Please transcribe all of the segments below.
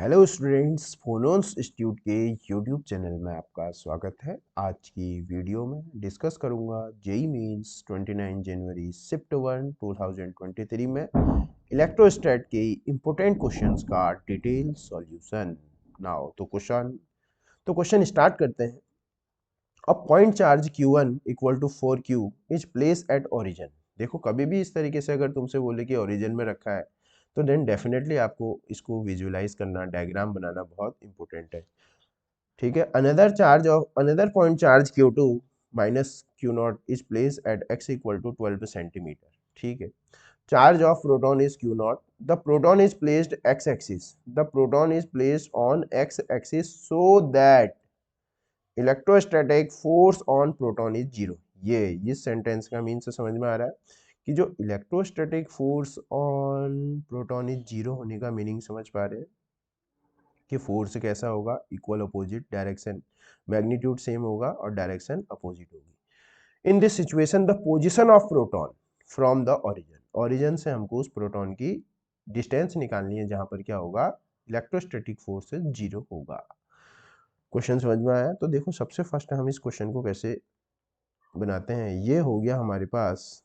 Hello students, फोनोन्स institute के YouTube channel में आपका स्वागत है। आज की वीडियो में डिस्कस करूंगा जेई मेंस 29 जनवरी शिफ्ट 1 2023 में इलेक्ट्रोस्टैट के इम्पोर्टेंट क्वेश्चंस का डिटेल सॉल्यूशन। नाउ तो क्वेश्चन स्टार्ट करते हैं। A point charge Q1 equal to 4Q is place at origin. देखो, कभी भी इस तरीके से अगर तुमसे बोले कि ओरिजिन में रखा है तो देन डेफिनेटली आपको इसको विजुअलाइज करना, डायग्राम बनाना बहुत इंपॉर्टेंट है। ठीक है। Another point charge Q2 minus Q0 is place at x equal to 12 centimetre. ठीक है। Charge of proton is Q0, the proton is placed x axis, the proton is placed on x axis so that electrostatic force on proton is zero. ये इस sentence का mean से समझ में आ रहा है कि जो electrostatic force on proton is zero होने का मीनिंग समझ पा रहे हैं कि फोर्स कैसा होगा, equal opposite direction, magnitude same होगा और डायरेक्शन अपोजिट होगी। In this situation the position of proton from the origin से हमको उस प्रोटॉन की डिस्टेंस निकालनी है जहां पर क्या होगा, इलेक्ट्रोस्टैटिक फोर्स जीरो होगा। क्वेश्चन समझ में आया? तो देखो, सबसे फर्स्ट हम इस क्वेश्चन को कैसे बनाते हैं। ये हो गया हमारे पास,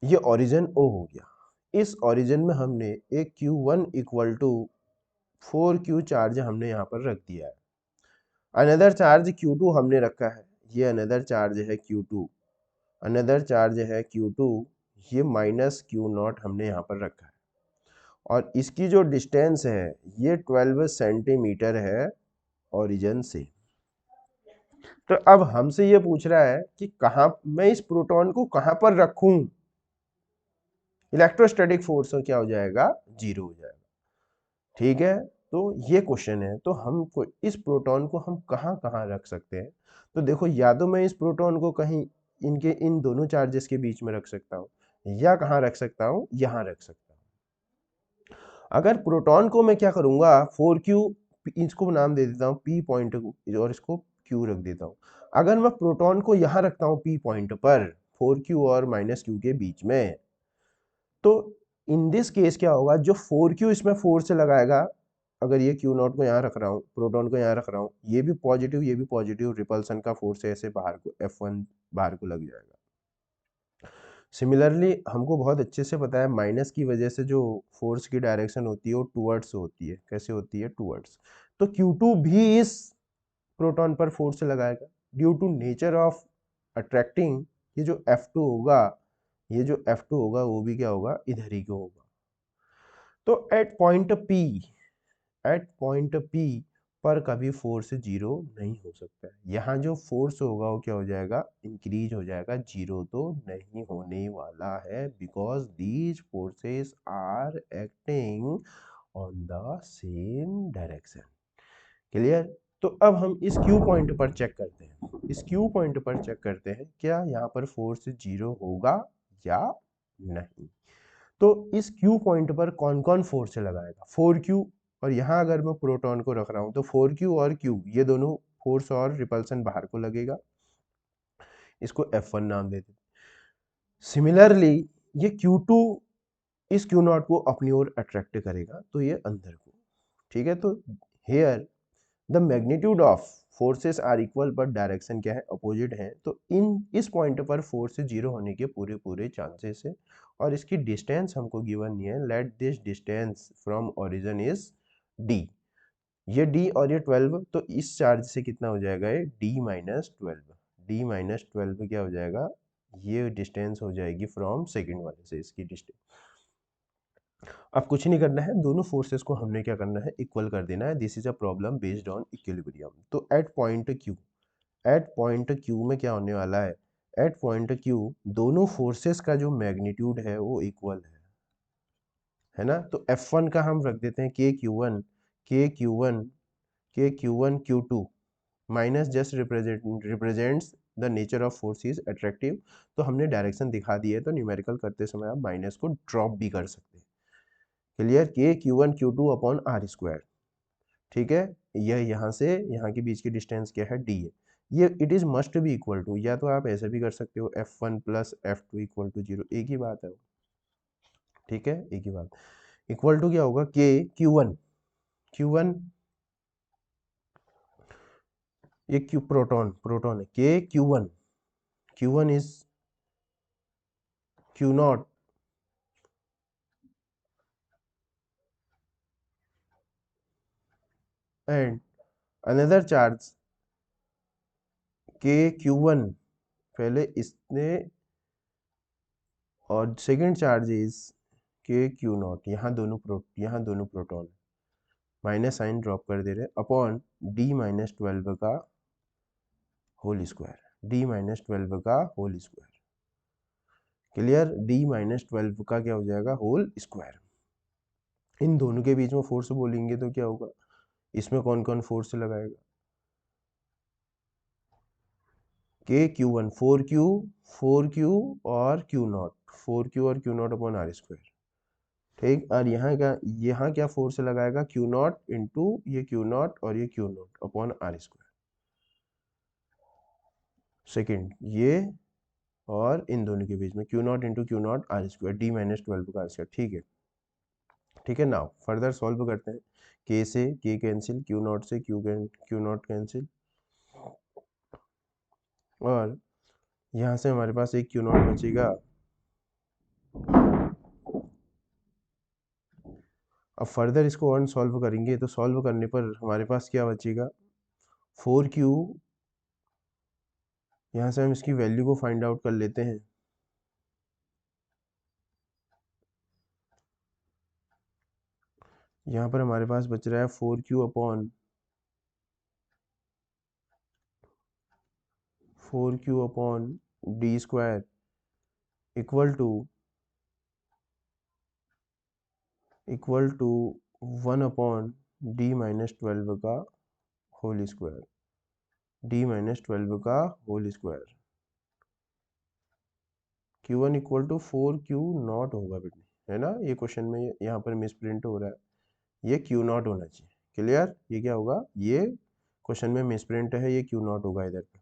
ये ओरिजिन O हो गया। इस ओरिजिन में हमने एक Q1 equal to 4Q charge हमने यहाँ पर रख दिया है। अनदर चार्ज Q2 हमने रखा है, ये अनदर चार्ज है Q2, अनदर चार्ज है Q2, ये माइनस Q0 हमने यहाँ पर रखा है और इसकी जो डिस्टेंस है ये 12 सेंटीमीटर है ओरिजिन से। तो अब हमसे ये पूछ रहा है कि कहाँ मैं इस प्रोटॉन को कहाँ पर रखूं, इलेक्ट्रोस्टैटिक फोर्स क्या हो जाएगा, जीरो हो जाएगा। ठीक है। तो ये क्वेश्चन है, तो हम इस प्रोटॉन को हम कहाँ कहाँ रख सकते हैं। तो देखो, या तो मैं इस प्रोटॉन को कहीं इनके इन दोनों चार्जेस के बीच में रख सकता हूँ, या कहाँ रख सकता हूँ, यहाँ रख सकता हूँ। अगर प्रोटॉन को मैं क्या करूंगा, 4Q, इसको नाम दे देता हूँ P पॉइंट और इसको Q रख देता हूँ। अगर मैं प्रोटॉन को यहाँ रखता हूँ P पॉइंट पर 4Q और माइनस Q के बीच में, तो इन दिस केस क्या होगा, जो 4Q इसमें फोर्स लगाएगा, अगर ये Q0 को यहाँ रख रहा हूँ, प्रोटॉन को यहाँ रख रहा हूँ, ये भी पॉजिटिव ये भी पॉजिटिव, रिपल्सन का फोर्स ऐसे बाहर को F1 बाहर को लग जाएगा। सिमिलरली हमको बहुत अच्छे से पता है माइनस की वजह से जो फोर्स की डायरेक्शन होती है वो टूवर्ड्स होती है। कैसे होती है, टूवर्ड्स। तो Q2 भी इस प्रोटॉन पर फोर्स लगाएगा due to nature of attracting. ये जो F2 होगा, ये जो F2 होगा वो भी क्या होगा, इधर ही को होगा। तो एट पॉइंट P पर कभी फोर्स जीरो नहीं हो सकता है। यहाँ जो फोर्स होगा वो क्या हो जाएगा, इंक्रीज हो जाएगा, जीरो तो नहीं होने वाला है, because these forces are acting on the same direction. Clear? तो अब हम इस Q पॉइंट पर चेक करते हैं, इस Q पॉइंट पर चेक करते हैं क्या यहाँ पर फोर्स जीरो होगा या नहीं। तो इस Q पॉइंट पर कौन कौन फोर्स लगाएगा, 4Q, और यहाँ अगर मैं प्रोटॉन को रख रहा हूँ तो 4Q और Q ये दोनों फोर्स और रिपल्सन बाहर को लगेगा, इसको F1 नाम देते हैं। सिमिलरली ये Q2 इस Q0 को अपनी ओर अट्रैक्ट करेगा, तो ये अंदर को। ठीक है। तो here the magnitude of forces are equal but direction क्या है, अपोजिट है। तो इस पॉइंट पर फोर्स जीरो होने के पूरे पूरे चांसेस है और इसकी डिस्टेंस हमको गिवन नहीं है। Let this distance from origin is D। ये D और ये 12, तो इस चार्ज से कितना हो जाएगा, ये D-12। D-12 क्या हो जाएगा, ये डिस्टेंस हो जाएगी फ्रॉम सेकेंड वाले से इसकी डिस्टेंस। अब कुछ नहीं करना है, दोनों फोर्सेस को हमने क्या करना है, इक्वल कर देना है। This is a problem based on equilibrium. तो एट पॉइंट Q में क्या होने वाला है, एट पॉइंट Q दोनों फोर्सेस का जो मैग्नीट्यूड है वो इक्वल है ना। तो F1 का हम रख देते हैं K Q1 minus just represents the nature of force is attractive. तो हमने डायरेक्शन दिखा दी है, तो न्यूमेरिकल करते समय आप माइनस को ड्रॉप भी कर सकते हैं। Clear? K Q1 Q2 upon r square. ठीक है। यह यहाँ से यहाँ के बीच की डिस्टेंस क्या है, D है। ये it is must be equal to, या तो आप ऐसे भी कर सकते हो F1 plus F2 equal to zero, एक ही बात है। ठीक है, एक ही बात। इक्वल टू क्या होगा, के Q1, Q1 ये क्यू प्रोटॉन प्रोटॉन है, के Q1, Q1 is Q0 and another charge के Q1 पहले इसने, और सेकेंड चार्ज इज के Q0, यहाँ दोनों प्रोटॉन, माइनस साइन ड्रॉप कर दे रहे अपॉन D-12 का होल स्क्वायर, D-12 का होल स्क्वायर। क्लियर, D-12 का क्या हो जाएगा, होल स्क्वायर। इन दोनों के बीच में फोर्स बोलेंगे तो क्या होगा, इसमें कौन कौन फोर्स लगाएगा, के Q1 4Q और Q0, 4Q और Q0 अपॉन आर स्क्वायर। ठीक, और यहाँ क्या फोर्स लगाएगा, Q0 इंटू ये Q0 और ये Q0 upon r square. Second ये, और इन दोनों के बीच में Q0 into Q0 are square, D-12 का आर स्क्वायर। ठीक है, ठीक है। नाउ फर्दर सॉल्व करते हैं, के से के कैंसिल, Q0 से Q0 कैंसिल, और यहाँ से हमारे पास एक Q0 बचेगा। अब फर्दर इसको और सॉल्व करेंगे तो सॉल्व करने पर हमारे पास क्या बचेगा, 4Q, यहाँ से हम इसकी वैल्यू को फाइंड आउट कर लेते हैं। यहाँ पर हमारे पास बच रहा है 4Q upon 4Q upon d square equal to 1 upon D-12 का होल स्क्वायर, D-12 का whole square. Q1 equal to 4Q0 होगा बेटे, है ना, ये क्वेश्चन में यहाँ पर मिस प्रिंट हो रहा है, ये Q0 होना चाहिए। क्लियर, ये क्या होगा, ये क्वेश्चन में मिस प्रिंट है, ये Q0 होगा इधर पे,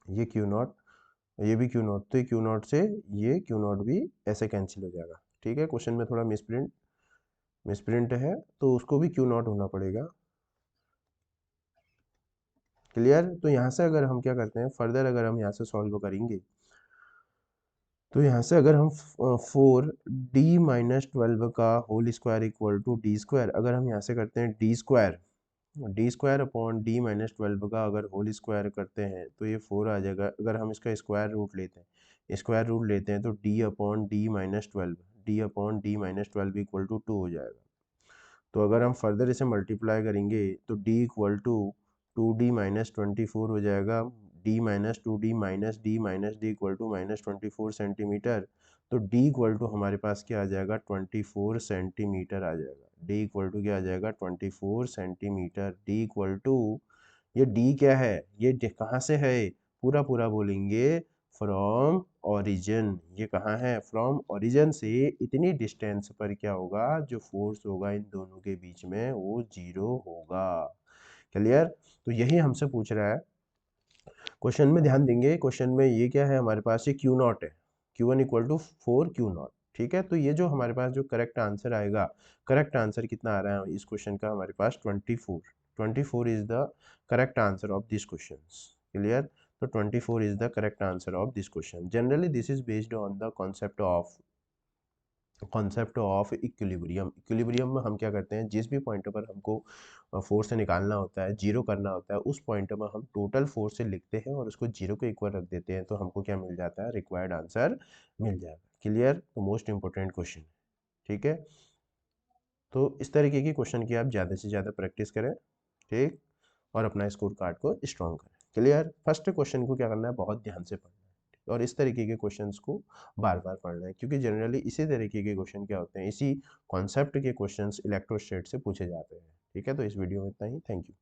ये Q0, ये भी Q0, तो ये Q0 से ये Q0 भी ऐसे कैंसिल हो जाएगा। ठीक है, क्वेश्चन में थोड़ा मिसप्रिंट है तो उसको भी Q0 होना पड़ेगा। क्लियर, तो यहाँ से अगर हम क्या करते हैं, फर्दर अगर हम यहाँ से सॉल्व करेंगे तो यहाँ से अगर हम 4D-12 का whole square equal to d square, अगर हम यहाँ से करते हैं डी स्क्वायर अपॉन D-12 का अगर होल स्क्वायर करते हैं तो ये 4 आ जाएगा। अगर हम इसका स्क्वायर रूट लेते हैं तो D/D-12 इक्वल टू 2 हो जाएगा। तो अगर हम फर्दर इसे मल्टीप्लाई करेंगे तो D इक्वल टू 2D-24 हो जाएगा, D-2D इक्वल टू -24 सेंटीमीटर। तो D इक्वल टू हमारे पास क्या आ जाएगा, 24 सेंटीमीटर आ जाएगा। D इक्वल टू क्या आ जाएगा, 24 सेंटीमीटर। D इक्वल टू, ये D क्या है, ये कहाँ से है, पूरा पूरा बोलेंगे, फ्रॉम ओरिजिन। ये कहाँ है, फ्रॉम ओरिजिन से इतनी डिस्टेंस पर क्या होगा, जो फोर्स होगा इन दोनों के बीच में वो 0 होगा। क्लियर, तो यही हमसे पूछ रहा है क्वेश्चन में। ध्यान देंगे क्वेश्चन में ये क्या है, हमारे पास ये Q0 है, Q1 इक्वल टू 4Q0। ठीक है, तो ये जो हमारे पास जो करेक्ट आंसर आएगा, करेक्ट आंसर कितना आ रहा है इस क्वेश्चन का, हमारे पास 24 is the correct answer of this question. Clear, तो 24 is the correct answer of this question. Generally this is based on the concept of equilibrium. Equilibrium में हम क्या करते हैं, जिस भी पॉइंट पर हमको फोर्स से निकालना होता है, जीरो करना होता है, उस पॉइंट पर हम टोटल फोर्स से लिखते हैं और उसको जीरो के इक्वल रख देते हैं, तो हमको क्या मिल जाता है, रिक्वायर्ड आंसर मिल जाएगा। क्लियर, तो मोस्ट इंपॉर्टेंट क्वेश्चन। ठीक है, तो इस तरीके की क्वेश्चन की आप ज़्यादा से ज़्यादा प्रैक्टिस करें, ठीक, और अपना स्कोर कार्ड को स्ट्रॉन्ग करें। क्लियर, फर्स्ट क्वेश्चन को क्या करना है, बहुत ध्यान से पढ़ना है और इस तरीके के क्वेश्चंस को बार बार पढ़ना है, क्योंकि जनरली इसी तरीके के क्वेश्चन क्या होते हैं, इसी कॉन्सेप्ट के क्वेश्चंस इलेक्ट्रोस्टैट से पूछे जाते हैं। ठीक है, तो इस वीडियो में इतना ही, थैंक यू।